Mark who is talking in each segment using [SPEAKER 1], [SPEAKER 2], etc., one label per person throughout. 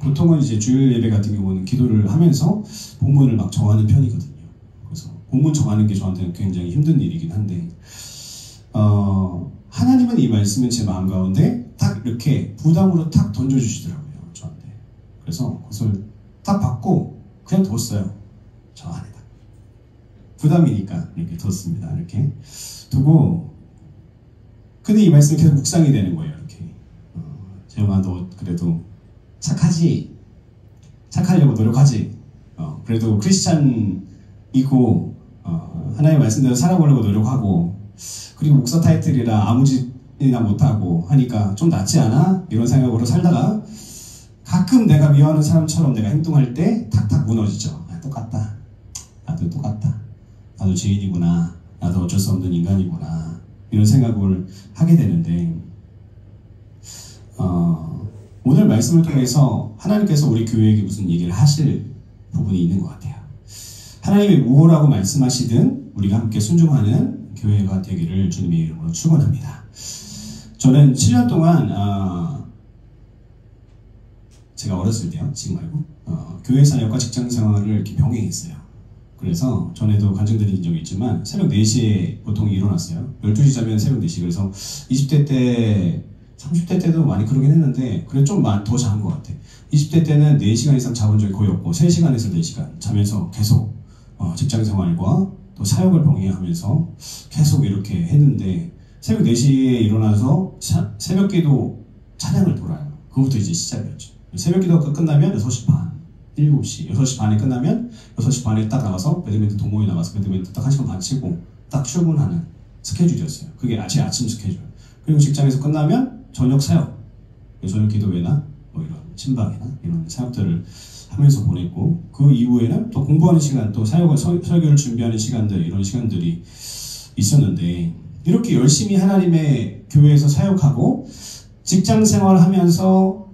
[SPEAKER 1] 보통은 이제 주일 예배 같은 경우는 기도를 하면서 본문을 막 정하는 편이거든요. 그래서 본문 정하는 게 저한테는 굉장히 힘든 일이긴 한데, 하나님은 이 말씀을 제 마음 가운데 딱 이렇게 부담으로 탁 던져주시더라고요, 저한테. 그래서 그것을 딱 받고 그냥 뒀어요. 저 안에다. 부담이니까 이렇게 뒀습니다. 이렇게 두고, 근데 이 말씀이 계속 묵상이 되는 거예요. 이렇게. 재영아, 너 그래도 착하지? 착하려고 노력하지? 그래도 크리스찬이고 하나님의 말씀대로 살아보려고 노력하고, 그리고 목사 타이틀이라 아무 짓이나 못하고 하니까 좀 낫지 않아? 이런 생각으로 살다가 가끔 내가 미워하는 사람처럼 내가 행동할 때 탁탁 무너지죠. 똑같다. 나도 똑같다. 나도 죄인이구나. 나도 어쩔 수 없는 인간이구나. 이런 생각을 하게 되는데, 오늘 말씀을 통해서 하나님께서 우리 교회에게 무슨 얘기를 하실 부분이 있는 것 같아요. 하나님이 무엇라고 말씀하시든 우리가 함께 순종하는 교회가 되기를 주님의 이름으로 축원합니다. 저는 7년 동안 제가 어렸을 때요, 지금 말고 교회 사역과 직장 생활을 이렇게 병행했어요. 그래서 전에도 간증드린 적이 있지만 새벽 4시에 보통 일어났어요. 12시 자면 새벽 4시. 그래서 20대 때, 30대 때도 많이 그러긴 했는데 그래 좀 더 자은 것 같아. 20대 때는 4시간 이상 자본 적이 거의 없고 3시간에서 4시간 자면서 계속 직장 생활과 또 사역을 병행하면서 계속 이렇게 했는데, 새벽 4시에 일어나서 새벽 기도 찬양을 돌아요. 그것부터 이제 시작이었죠. 새벽 기도가 끝나면 6시 반, 7시, 6시 반에 끝나면 6시 반에 딱 나가서 배드민턴 동호회 나가서 배드민턴 딱 1시간 반 치고 딱 출근하는 스케줄이었어요. 그게 제 아침 스케줄. 그리고 직장에서 끝나면 저녁 사역, 저녁 기도회나 뭐 이런 친방이나 이런 사역들을 하면서 보냈고, 그 이후에는 또 공부하는 시간, 또 사역을 설교를 준비하는 시간들, 이런 시간들이 있었는데, 이렇게 열심히 하나님의 교회에서 사역하고 직장 생활하면서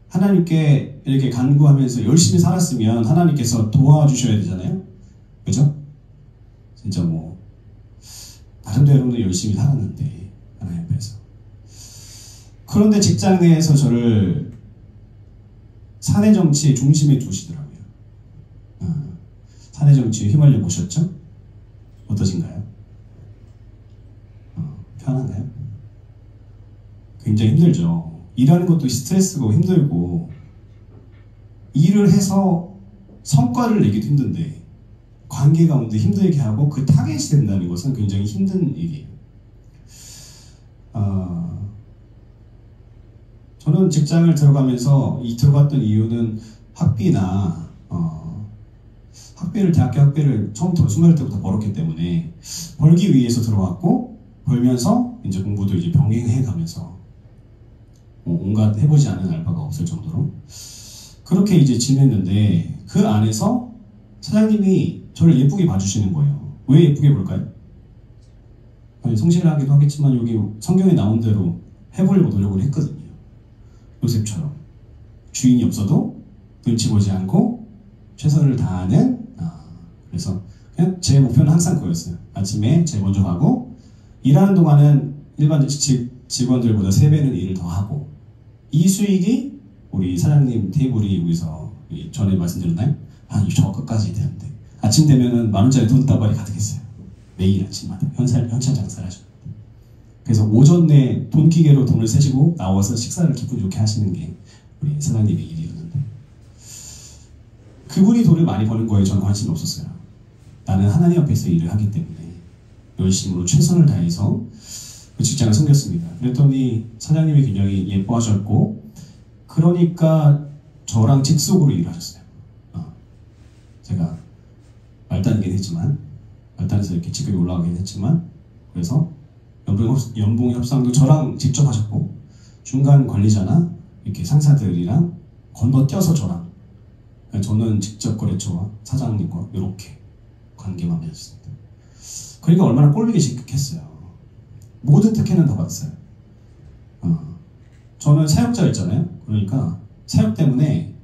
[SPEAKER 1] 하나님께 이렇게 간구하면서 열심히 살았으면 하나님께서 도와주셔야 되잖아요. 그죠? 진짜 뭐 나름대로는 열심히 살았는데 하나님 앞에서. 그런데 직장 내에서 저를 사내 정치의 중심에 두시더라고요. 사내 정치에 휘말려 보셨죠? 어떠신가요? 편한가요? 굉장히 힘들죠. 일하는 것도 스트레스고 힘들고, 일을 해서 성과를 내기도 힘든데 관계 가운데 힘들게 하고 그 타겟이 된다는 것은 굉장히 힘든 일이에요. 저는 직장을 들어가면서 들어갔던 이유는 학비나 대학교 학비를 처음부터 20살 때부터 벌었기 때문에 벌기 위해서 들어왔고, 벌면서 이제 공부도 이제 병행해 가면서 온갖 해보지 않은 알바가 없을 정도로 그렇게 이제 지냈는데, 그 안에서 사장님이 저를 예쁘게 봐주시는 거예요. 왜 예쁘게 볼까요? 성실하기도 하겠지만 여기 성경에 나온 대로 해보려고 노력을 했거든요. 요셉처럼 주인이 없어도 눈치 보지 않고 최선을 다하는, 그래서 그냥 제 목표는 항상 그거였어요. 아침에 제일 먼저 가고, 일하는 동안은 일반 직원들보다 3배는 일을 더 하고, 이 수익이 우리 사장님 테이블이 여기서 전에 말씀드렸나요? 저 끝까지 되는데 아침 되면은 10,000원짜리 돈다발이 가득했어요. 매일 아침마다 현찰 장사를 하죠. 그래서 오전 내 돈기계로 돈을 세시고 나와서 식사를 기분 좋게 하시는 게 우리 사장님의 일이었는데, 그분이 돈을 많이 버는 거에 저는 관심이 없었어요. 나는 하나님 앞에서 일을 하기 때문에 열심으로 최선을 다해서 그 직장을 섬겼습니다. 그랬더니 사장님이 굉장히 예뻐하셨고, 그러니까 저랑 직속으로 일을 하셨어요. 제가 말단이긴 했지만, 말단에서 이렇게 직급이 올라가긴 했지만, 그래서 연봉 협상도 저랑 직접 하셨고, 중간 관리자나 이렇게 상사들이랑 건너뛰어서 저랑, 저는 직접 거래처와 사장님과 이렇게 관계만 맺었습니다. 그러니까 얼마나 꼴보기 모든 특혜는 다 받았어요. 저는 사역자였잖아요. 그러니까 사역 때문에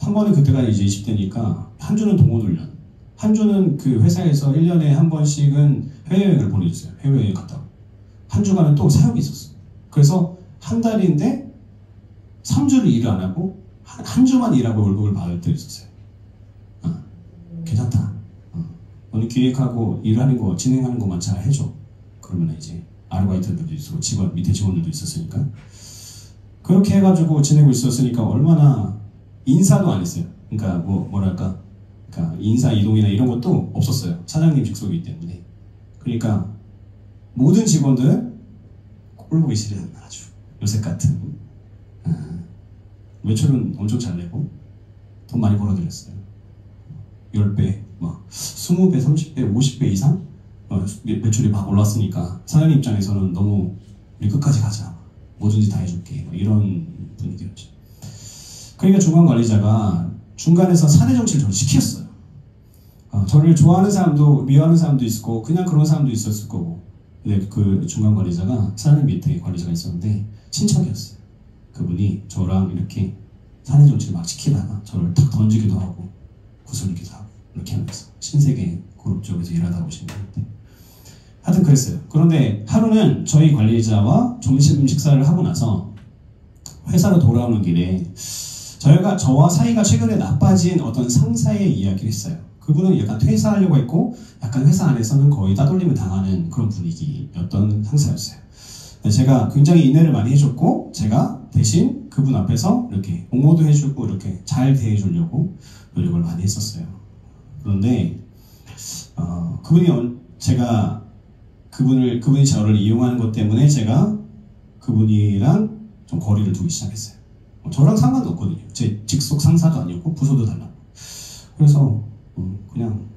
[SPEAKER 1] 한 번은, 그때가 이제 20대니까 한 주는 동호훈련, 한 주는 그 회사에서 1년에 한 번씩은 해외여행을 보내줬어요. 해외여행 갔다 오고, 한 주간은 또 사역이 있었어요. 그래서 한 달인데 3주를 일을 안 하고 한 주만 일하고 월급을 받을 때도 있었어요. 괜찮다. 너는 기획하고 일하는 거, 진행하는 것만 잘 해줘. 그러면 이제 아르바이트들도 있었고, 밑에 직원들도 있었으니까. 그렇게 해가지고 지내고 있었으니까 얼마나 인사도 안 했어요. 그러니까 뭐랄까. 그러니까 인사 이동이나 이런 것도 없었어요. 사장님 직속이기 때문에. 그러니까 모든 직원들은 꼴보기 싫은 아주 요새 같은 매출은 엄청 잘 내고 돈 많이 벌어들였어요. 10배, 막 20배, 30배, 50배 이상 매출이 막 올랐으니까 사장님 입장에서는 너무 우리 끝까지 가자. 뭐든지 다 해줄게. 이런 분위기였죠. 그러니까 중간 관리자가 중간에서 사내 정치를 저를 시켰어요. 저를 좋아하는 사람도 미워하는 사람도 있고 그냥 그런 사람도 있었을 거고. 근데 그 중간 관리자가 사장님 밑에 관리자가 있었는데 친척이었어요. 그분이 저랑 이렇게 사내 정치를 막 시키다가 저를 탁 던지기도 하고 구슬리기도 하고 이렇게 하면서 신세계 그룹 쪽에서 일하다 오신 분인데 하여튼 그랬어요. 그런데 하루는 저희 관리자와 점심 식사를 하고 나서 회사로 돌아오는 길에 저와 사이가 최근에 나빠진 어떤 상사의 이야기를 했어요. 그분은 약간 퇴사하려고 했고 약간 회사 안에서는 거의 따돌림을 당하는 그런 분위기였던 상사였어요. 제가 굉장히 인내를 많이 해줬고 제가 대신 그분 앞에서 이렇게 옹호도 해주고 이렇게 잘 대해주려고 노력을 많이 했었어요. 그런데 그분이 저를 이용하는 것 때문에 제가 그분이랑 좀 거리를 두기 시작했어요. 저랑 상관도 없거든요. 제 직속 상사도 아니었고 부서도 달라고. 그래서 그냥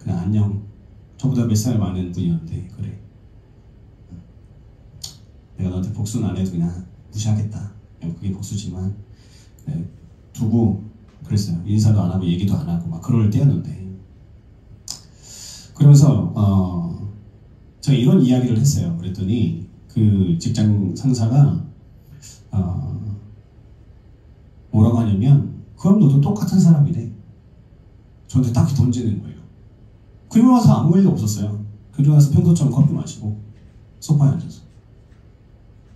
[SPEAKER 1] 안녕. 저보다 몇 살 많은 분이었는데 그래. 내가 너한테 복수는 안 해도 그냥 무시하겠다. 그게 복수지만 두고 그랬어요. 인사도 안 하고 얘기도 안 하고 막 그럴 때였는데 그러면서 제가 이런 이야기를 했어요. 그랬더니 그 직장 상사가 뭐라고 하냐면 그럼 너도 똑같은 사람이래. 저한테 딱히 던지는 거예요. 그리고 나서 아무 일도 없었어요. 그리고 나서 평소처럼 커피 마시고 소파에 앉아서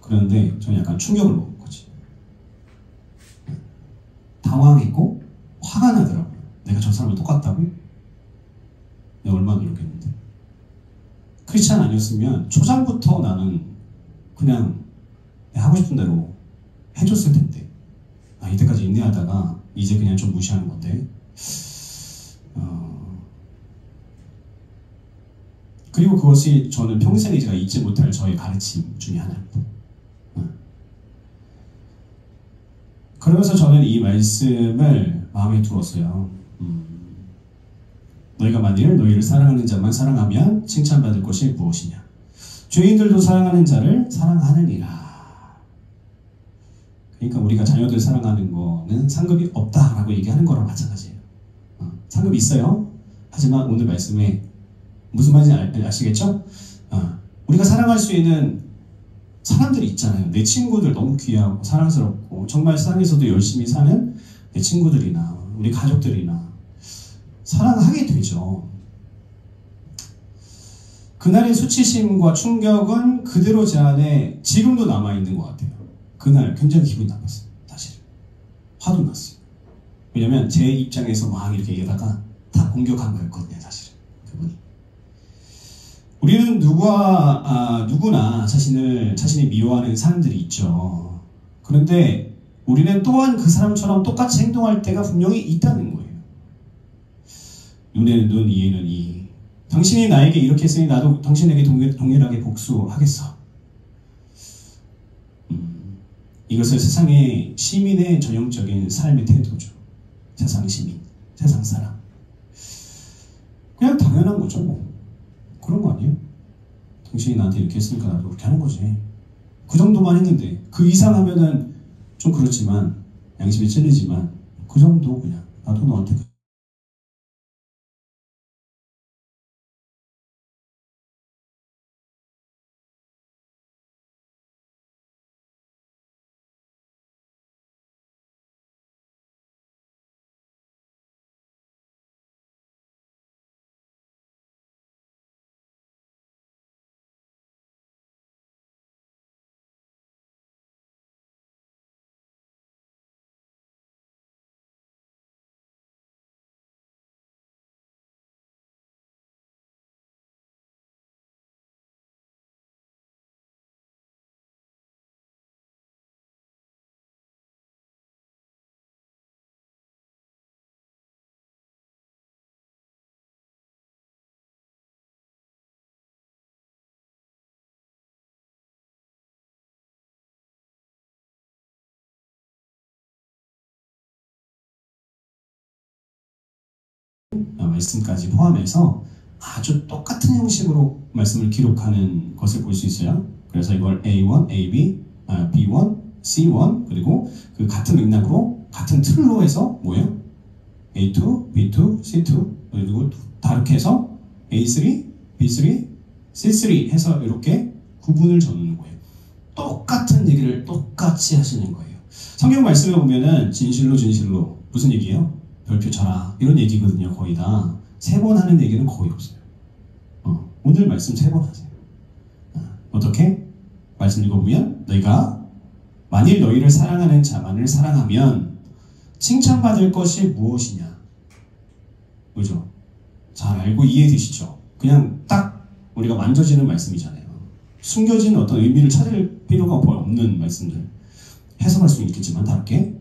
[SPEAKER 1] 그런데 저는 약간 충격을 먹은 거지. 당황했고 화가 나더라고요. 내가 저 사람을 똑같다고? 내가 얼마나 노력했는데. 크리스찬 아니었으면 초장부터 나는 그냥 하고 싶은 대로 해줬을 텐데 이때까지 인내하다가 이제 그냥 좀 무시하는 건데 그리고 그것이 저는 평생에 제가 잊지 못할 저의 가르침 중에 하나입니다. 그러면서 저는 이 말씀을 마음에 두었어요. 너희가 만일 너희를 사랑하는 자만 사랑하면 칭찬받을 것이 무엇이냐. 죄인들도 사랑하는 자를 사랑하느니라. 그러니까 우리가 자녀들 사랑하는 거는 상급이 없다라고 얘기하는 거랑 마찬가지예요. 상급이 있어요. 하지만 오늘 말씀에 무슨 말인지 아시겠죠? 우리가 사랑할 수 있는 사람들이 있잖아요. 내 친구들 너무 귀하고 사랑스럽고 정말 세상에서도 열심히 사는 내 친구들이나 우리 가족들이나 사랑하게 되죠. 그날의 수치심과 충격은 그대로 제 안에 지금도 남아있는 것 같아요. 그날 굉장히 기분이 나빴어요. 사실 화도 났어요. 왜냐면 제 입장에서 막 이렇게 얘기하다가 다 공격한 거였거든요. 사실은 그분이. 우리는 누구나 자신이 미워하는 사람들이 있죠. 그런데 우리는 또한 그 사람처럼 똑같이 행동할 때가 분명히 있다는 거예요. 눈에는 눈, 이에는 이. 당신이 나에게 이렇게 했으니 나도 당신에게 동일하게 복수하겠어. 이것을 세상의 시민의 전형적인 삶의 태도죠. 세상 시민, 세상 사람. 그냥 당연한 거죠. 뭐. 그런 거 아니에요? 당신이 나한테 이렇게 했으니까 나도 그렇게 하는 거지. 그 정도만 했는데 그 이상 하면은 좀 그렇지만 양심이 찔리지만 그 정도 그냥 나도 너한테 말씀까지 포함해서 아주 똑같은 형식으로 말씀을 기록하는 것을 볼 수 있어요. 그래서 이걸 A1, AB, B1, C1 그리고 그 같은 맥락으로 같은 틀로 해서 뭐예요? A2, B2, C2 그리고 다르게 해서 A3, B3, C3 해서 이렇게 구분을 져놓는 거예요. 똑같은 얘기를 똑같이 하시는 거예요. 성경 말씀에 보면은 진실로 무슨 얘기예요? 별표 쳐라 이런 얘기거든요. 거의 다 3번 하는 얘기는 거의 없어요. 오늘 말씀 3번 하세요. 어떻게? 말씀 읽어보면 너희가 만일 너희를 사랑하는 자만을 사랑하면 칭찬받을 것이 무엇이냐? 그죠? 잘 알고 이해되시죠? 그냥 딱 우리가 만져지는 말씀이잖아요. 숨겨진 어떤 의미를 찾을 필요가 없는 말씀들. 해석할 수 있겠지만 다르게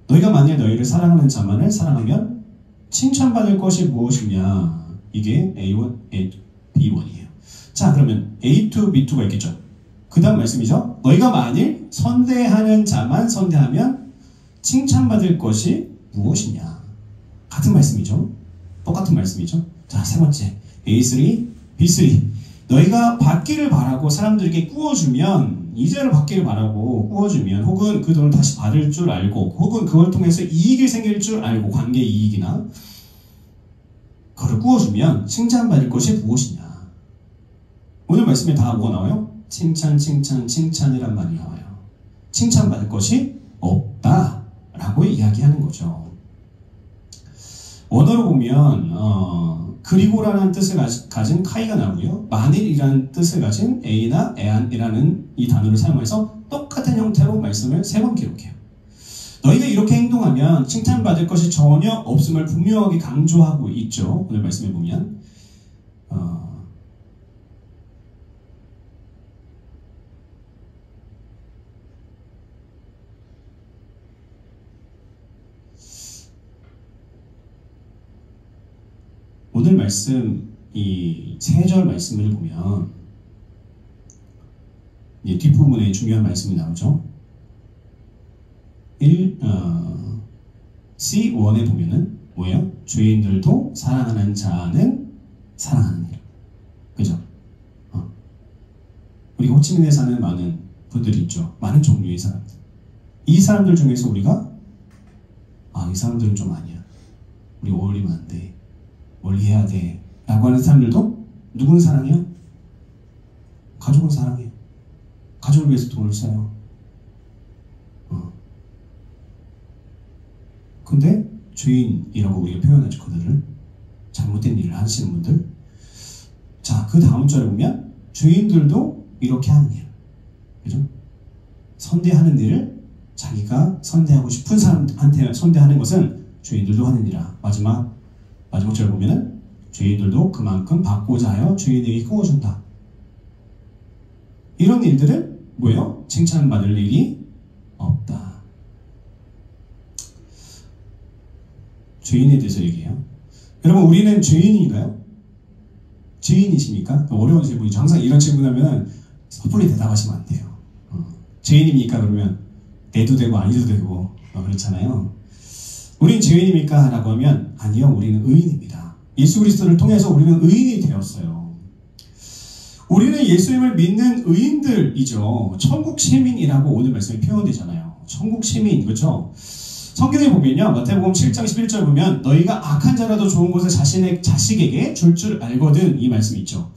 [SPEAKER 1] 너희가 만일 너희를 사랑하는 자만을 사랑하면 칭찬받을 것이 무엇이냐? 이게 A1, B1이에요. 자, 그러면 A2, B2가 있겠죠? 그 다음 말씀이죠. 너희가 만일 선대하는 자만 선대하면 칭찬받을 것이 무엇이냐? 같은 말씀이죠. 똑같은 말씀이죠. 자, 세 번째 A3, B3 너희가 받기를 바라고 사람들에게 꾸어주면 이자를 받기를 바라고 꾸어주면 혹은 그 돈을 다시 받을 줄 알고 혹은 그걸 통해서 이익이 생길 줄 알고 관계 이익이나 그걸 꾸어주면 칭찬받을 것이 무엇이냐? 오늘 말씀에 다 뭐가 나와요? 칭찬이란 말이 나와요. 칭찬받을 것이 없다라고 이야기하는 거죠. 원어로 보면 그리고라는 뜻을 가진 카이가 나오고요. 만일이라는 뜻을 가진 A나 애안이라는 이 단어를 사용해서 똑같은 형태로 말씀을 3번 기록해요. 너희가 이렇게 행동하면 칭찬받을 것이 전혀 없음을 분명하게 강조하고 있죠. 오늘 말씀해 보면 오늘 말씀 이 3절 말씀을 보면 이제 뒷부분에 중요한 말씀이 나오죠. C1에 보면은 뭐예요? 죄인들도 사랑하는 자는 사랑하는 일. 그죠? 우리가 호치민에 사는 많은 분들이 있죠. 많은 종류의 사람들. 이 사람들 중에서 우리가 이 사람들은 좀 아니야. 우리 어울리면 안 돼. 멀리해야 돼 라고 하는 사람들도 누구는 사랑해요? 가족은 사랑해요. 가족을 위해서 돈을 써요. 근데 죄인이라고 우리가 표현하죠. 그들을 잘못된 일을 하시는 분들. 자, 그 다음 절에 보면 죄인들도 이렇게 하는 일. 그죠? 선대하는 일을 자기가 선대하고 싶은 사람한테 선대하는 것은 죄인들도 하는 일이라. 마지막 절 보면은 죄인들도 그만큼 받고자 하여 죄인에게 꾸어준다. 이런 일들은 뭐예요? 칭찬받을 일이 없다. 죄인에 대해서 얘기해요. 여러분, 우리는 죄인인가요? 죄인이십니까? 어려운 질문이죠. 항상 이런 질문하면 섣불리 대답하시면 안 돼요. 죄인입니까? 그러면 내도 되고 아니도 되고 그렇잖아요. 우린 죄인입니까? 라고 하면 아니요, 우리는 의인입니다. 예수 그리스도를 통해서 우리는 의인이 되었어요. 우리는 예수님을 믿는 의인들이죠. 천국 시민이라고 오늘 말씀이 표현되잖아요. 천국 시민, 그렇죠? 성경에 보면요, 마태복음 7장 11절 보면 너희가 악한 자라도 좋은 것을 자신의 자식에게 줄 알거든, 이 말씀이 있죠.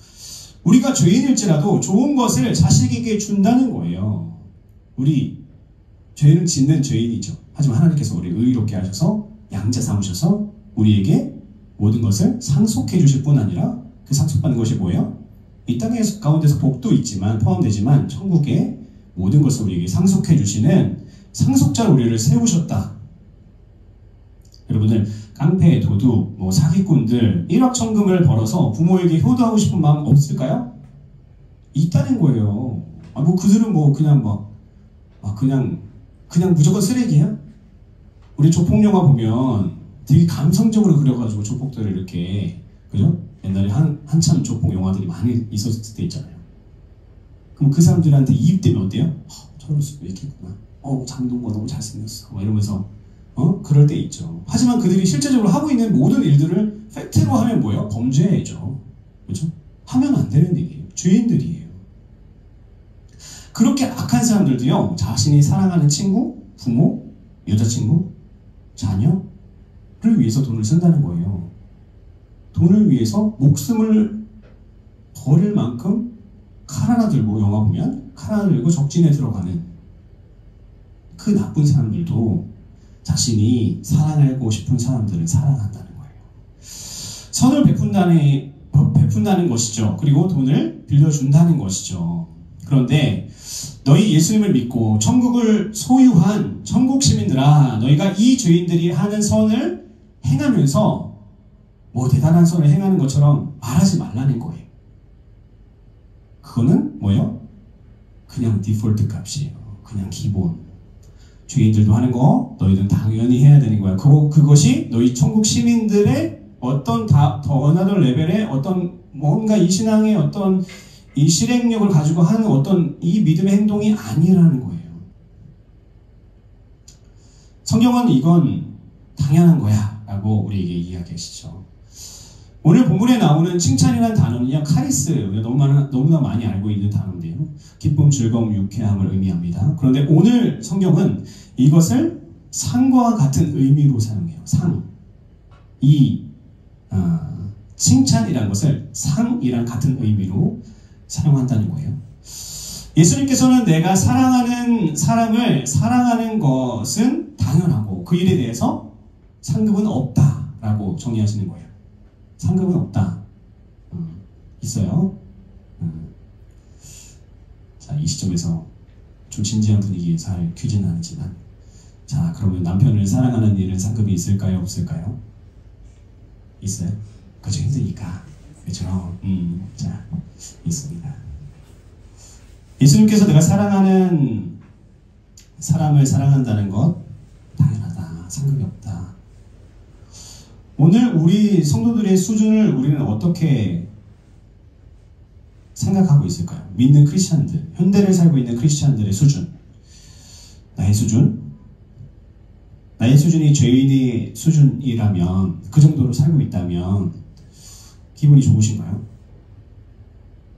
[SPEAKER 1] 우리가 죄인일지라도 좋은 것을 자식에게 준다는 거예요. 우리 죄는 짓는 죄인이죠. 하지만 하나님께서 우리를 의롭게 하셔서 양자 삼으셔서 우리에게 모든 것을 상속해 주실 뿐 아니라 그 상속받는 것이 뭐예요? 이 땅 가운데서 복도 있지만 포함되지만 천국의 모든 것을 우리에게 상속해 주시는 상속자로 우리를 세우셨다. 여러분들 깡패, 도둑, 사기꾼들 1억 천금을 벌어서 부모에게 효도하고 싶은 마음 없을까요? 있다는 거예요. 그들은 그냥 무조건 쓰레기야? 우리 조폭 영화 보면 되게 감성적으로 그려가지고 조폭들을 이렇게, 그죠? 옛날에 한참 조폭 영화들이 많이 있었을 때 있잖아요. 그럼 그 사람들한테 이입되면 어때요? 저럴 수도 있겠구나. 장동건 너무 잘생겼어. 이러면서, 그럴 때 있죠. 하지만 그들이 실제적으로 하고 있는 모든 일들을 팩트로 하면 뭐예요? 범죄죠. 그렇죠? 하면 안 되는 일이에요. 죄인들이에요. 그렇게 악한 사람들도요, 자신이 사랑하는 친구, 부모, 여자친구, 자녀를 위해서 돈을 쓴다는 거예요. 돈을 위해서 목숨을 버릴 만큼 칼 하나 들고, 영화 보면 칼 하나 들고 적진에 들어가는 그 나쁜 사람들도 자신이 사랑하고 싶은 사람들을 사랑한다는 거예요. 선을 베푼다는 것이죠. 그리고 돈을 빌려준다는 것이죠. 그런데 너희 예수님을 믿고 천국을 소유한 천국 시민들아, 너희가 이 죄인들이 하는 선을 행하면서 뭐 대단한 선을 행하는 것처럼 말하지 말라는 거예요. 그거는 뭐예요? 그냥 디폴트 값이에요. 그냥 기본. 죄인들도 하는 거 너희들은 당연히 해야 되는 거야. 그것이 너희 천국 시민들의 어떤 더 어나더 레벨의 어떤 뭔가 이 신앙의 어떤 이 실행력을 가지고 하는 어떤 이 믿음의 행동이 아니라는 거예요. 성경은 이건 당연한 거야 라고 우리에게 이야기하시죠. 오늘 본문에 나오는 칭찬이라는 단어는요, 카리스, 너무나 많이 알고 있는 단어인데요. 기쁨, 즐거움, 유쾌함을 의미합니다. 그런데 오늘 성경은 이것을 상과 같은 의미로 사용해요. 상. 칭찬이라는 것을 상이랑 같은 의미로 사용한다는 거예요. 예수님께서는 내가 사랑하는 사람을 사랑하는 것은 당연하고 그 일에 대해서 상급은 없다라고 정의하시는 거예요. 상급은 없다. 있어요. 자, 이 시점에서 좀 진지한 분위기에 잘 퀴즈는 아니지만, 자, 그러면 남편을 사랑하는 일은 상급이 있을까요? 없을까요? 있어요? 그죠? 힘드니까. 그죠? 자, 있습니다. 예수님께서 내가 사랑하는 사람을 사랑한다는 것 당연하다. 상급이 없다. 오늘 우리 성도들의 수준을 우리는 어떻게 생각하고 있을까요? 믿는 크리스찬들, 현대를 살고 있는 크리스찬들의 수준. 나의 수준이 죄인의 수준이라면, 그 정도로 살고 있다면 기분이 좋으신가요?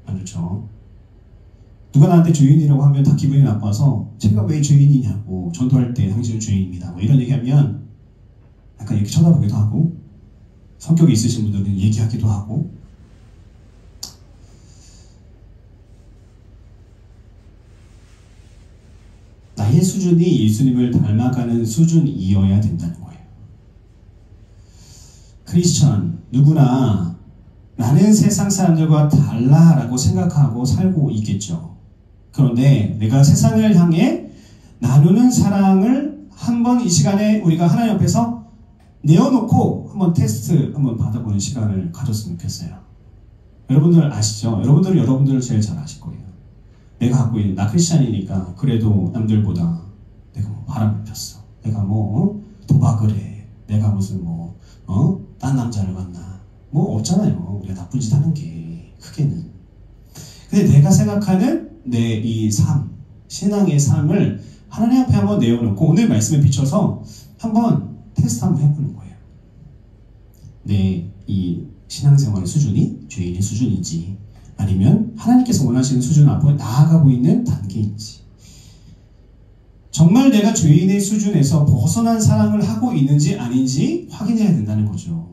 [SPEAKER 1] 안 좋죠. 누가 나한테 죄인이라고 하면 다 기분이 나빠서 제가 왜 죄인이냐고, 전도할 때 당신은 죄인입니다 뭐 이런 얘기하면 약간 이렇게 쳐다보기도 하고, 성격이 있으신 분들은 얘기하기도 하고. 나의 수준이 예수님을 닮아가는 수준이어야 된다는 거예요. 크리스천, 누구나 나는 세상 사람들과 달라라고 생각하고 살고 있겠죠. 그런데 내가 세상을 향해 나누는 사랑을 한번 이 시간에 우리가 하나님 앞에서 내어놓고 한번 테스트 한번 받아보는 시간을 가졌으면 좋겠어요. 여러분들 아시죠? 여러분들은 여러분들을 제일 잘 아실 거예요. 내가 갖고 있는, 나 크리스찬이니까 그래도 남들보다 내가 뭐 바람을 폈어. 내가 뭐 도박을 해. 내가 무슨 딴 남자를 만나. 뭐 없잖아요. 우리가 나쁜 짓 하는 게 크게는. 근데 내가 생각하는 내 이 삶, 신앙의 삶을 하나님 앞에 한번 내어놓고 오늘 말씀에 비춰서 한번 테스트 한번 해보는 거예요. 내 이 신앙생활의 수준이 죄인의 수준인지, 아니면 하나님께서 원하시는 수준 앞으로 나아가고 있는 단계인지, 정말 내가 죄인의 수준에서 벗어난 사랑을 하고 있는지 아닌지 확인해야 된다는 거죠.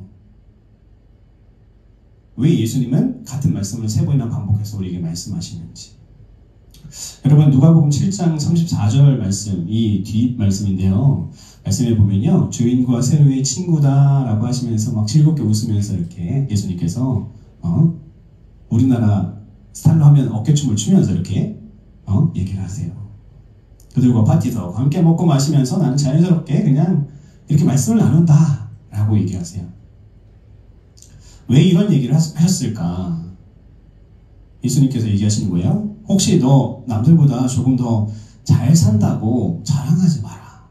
[SPEAKER 1] 왜 예수님은 같은 말씀을 3번이나 반복해서 우리에게 말씀하시는지. 여러분, 누가복음 7장 34절 말씀, 이 뒷 말씀인데요. 말씀에 보면요, 죄인과 세로의 친구다라고 하시면서 막 즐겁게 웃으면서 이렇게 예수님께서 우리나라 스타일로 하면 어깨춤을 추면서 이렇게 얘기를 하세요. 그들과 파티도 하고 함께 먹고 마시면서 나는 자연스럽게 그냥 이렇게 말씀을 나눈다 라고 얘기하세요. 왜 이런 얘기를 하셨을까? 예수님께서 얘기하시는 거예요. 혹시 너 남들보다 조금 더 잘 산다고 자랑하지 마라.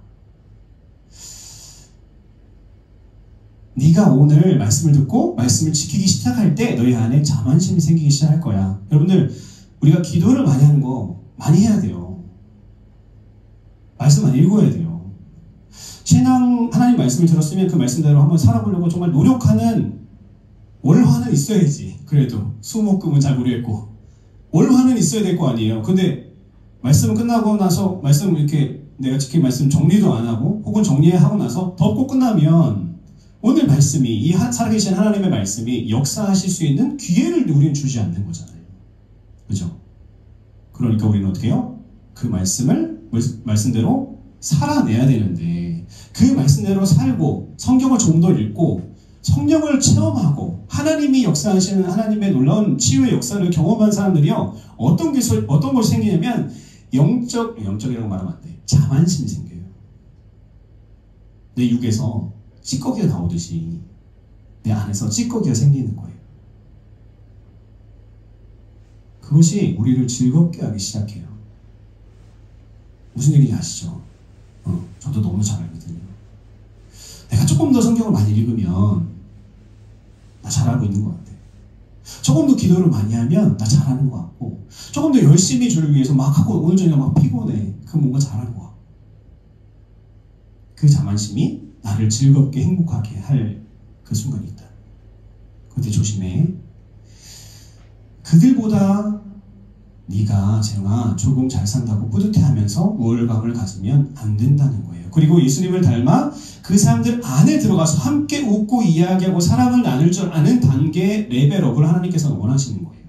[SPEAKER 1] 네가 오늘 말씀을 듣고 말씀을 지키기 시작할 때 너희 안에 자만심이 생기기 시작할 거야. 여러분들, 우리가 기도를 많이 하는 거 많이 해야 돼요. 말씀 많이 읽어야 돼요. 신앙, 하나님 말씀을 들었으면 그 말씀대로 한번 살아보려고 정말 노력하는 월화는 있어야지. 그래도 수목금은 잘 모르겠고 월화는 있어야 될 거 아니에요. 근데 말씀 끝나고 나서 말씀 이렇게 내가 지킨 말씀 정리도 안 하고 혹은 정리하고 나서 덮고 끝나면 오늘 말씀이 이 살아계신 하나님의 말씀이 역사하실 수 있는 기회를 우리는 주지 않는 거잖아요. 그죠? 그러니까 우리는 어떻게 해요? 그 말씀대로 살아내야 되는데 그 말씀대로 살고 성경을 좀 더 읽고 성령을 체험하고 하나님이 역사하시는 하나님의 놀라운 치유의 역사를 경험한 사람들이요. 어떤 것이 생기냐면 영적이라고 말하면 안 돼. 자만심이 생겨요. 내 육에서 찌꺼기가 나오듯이 내 안에서 찌꺼기가 생기는 거예요. 그것이 우리를 즐겁게 하기 시작해요. 무슨 얘기인지 아시죠? 저도 너무 잘 알거든요. 내가 조금 더 성경을 많이 읽으면 나 잘하고 있는 것 같아. 조금 더 기도를 많이 하면 나 잘하는 것 같고 조금 더 열심히 주를 위해서 막 하고 오늘 저녁 막 피곤해. 그 뭔가 잘하는 것 같고 그 자만심이 나를 즐겁게 행복하게 할 그 순간이 있다. 그런데 조심해. 그들보다 네가 재영아 조금 잘 산다고 뿌듯해하면서 우월감을 가지면 안 된다는 거예요. 그리고 예수님을 닮아 그 사람들 안에 들어가서 함께 웃고 이야기하고 사랑을 나눌 줄 아는 단계의 레벨업을 하나님께서는 원하시는 거예요.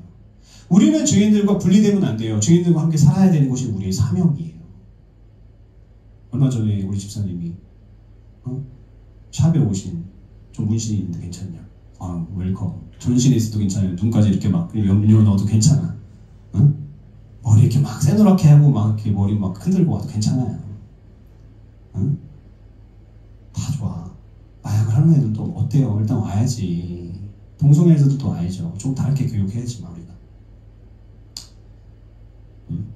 [SPEAKER 1] 우리는 죄인들과 분리되면 안 돼요. 죄인들과 함께 살아야 되는 것이 우리의 사명이에요. 얼마 전에 우리 집사님이 샵에 오신 좀 문신이 있는데 괜찮냐? 웰컴. 전신에 있어도 괜찮아요. 눈까지 이렇게 막 염료 넣어도 괜찮아. 응? 머리 이렇게 막 새노랗게 하고 막 이렇게 머리 막 흔들고 와도 괜찮아요. 응? 다 좋아. 마약을 하는 애들도 어때요? 일단 와야지. 동성애자들도 또 와야죠. 좀 다르게 교육해야지만 우리가. 응?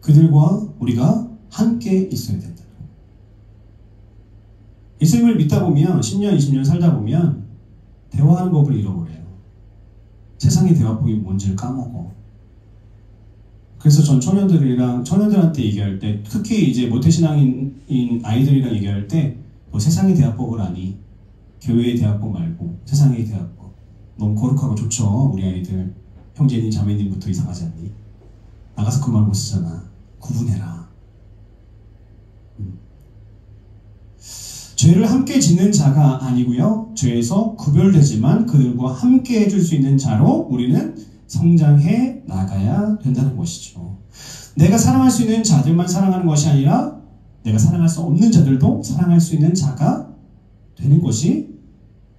[SPEAKER 1] 그들과 우리가 함께 있어야 된다. 예수님을 믿다 보면 10년, 20년 살다 보면 대화하는 법을 잃어버려요. 세상의 대화법이 뭔지를 까먹어. 그래서 전 청년들한테 얘기할 때, 특히 이제 모태신앙인 아이들이랑 얘기할 때, 너 세상의 대화법을 아니? 교회의 대화법 말고 세상의 대화법. 너무 거룩하고 좋죠, 우리 아이들. 형제님, 자매님부터 이상하지 않니? 나가서 그 말 못 쓰잖아. 구분해라. 죄를 함께 짓는 자가 아니고요. 죄에서 구별되지만 그들과 함께 해줄 수 있는 자로 우리는 성장해 나가야 된다는 것이죠. 내가 사랑할 수 있는 자들만 사랑하는 것이 아니라 내가 사랑할 수 없는 자들도 사랑할 수 있는 자가 되는 것이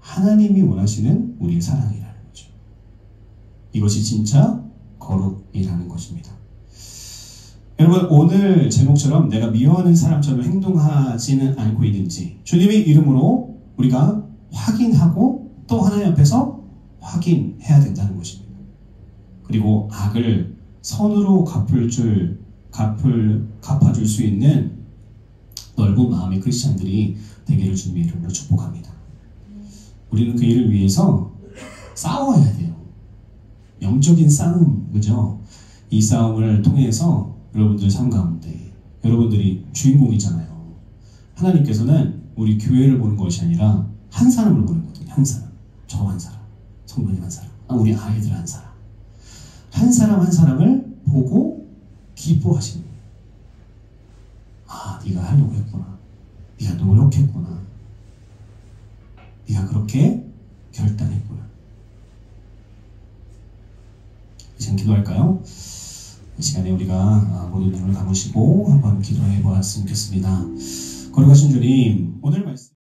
[SPEAKER 1] 하나님이 원하시는 우리의 사랑이라는 거죠. 이것이 진짜 거룩이라는 것입니다. 여러분, 오늘 제목처럼 내가 미워하는 사람처럼 행동하지는 않고 있는지 주님의 이름으로 우리가 확인하고 또 하나님 앞에서 확인해야 된다는 것입니다. 그리고 악을 선으로 갚아줄 수 있는 넓은 마음의 크리스찬들이 되기를 주님의 이름으로 축복합니다. 우리는 그 일을 위해서 싸워야 돼요. 영적인 싸움, 그죠? 이 싸움을 통해서 여러분들 삶 가운데 여러분들이 주인공이잖아요. 하나님께서는 우리 교회를 보는 것이 아니라 한 사람을 보는 거거든요. 한 사람. 저 한 사람. 성도님 한 사람. 우리 아이들 한 사람. 한 사람 한 사람을 보고 기뻐하시는 거예요. 아, 네가 하려고 했구나. 네가 노력했구나. 네가 그렇게 결단했구나. 이제 기도할까요? 이 시간에 우리가 모든 눈을 감으시고 한번 기도해 보았으면 좋겠습니다. 거룩하신 주님, 오늘 말씀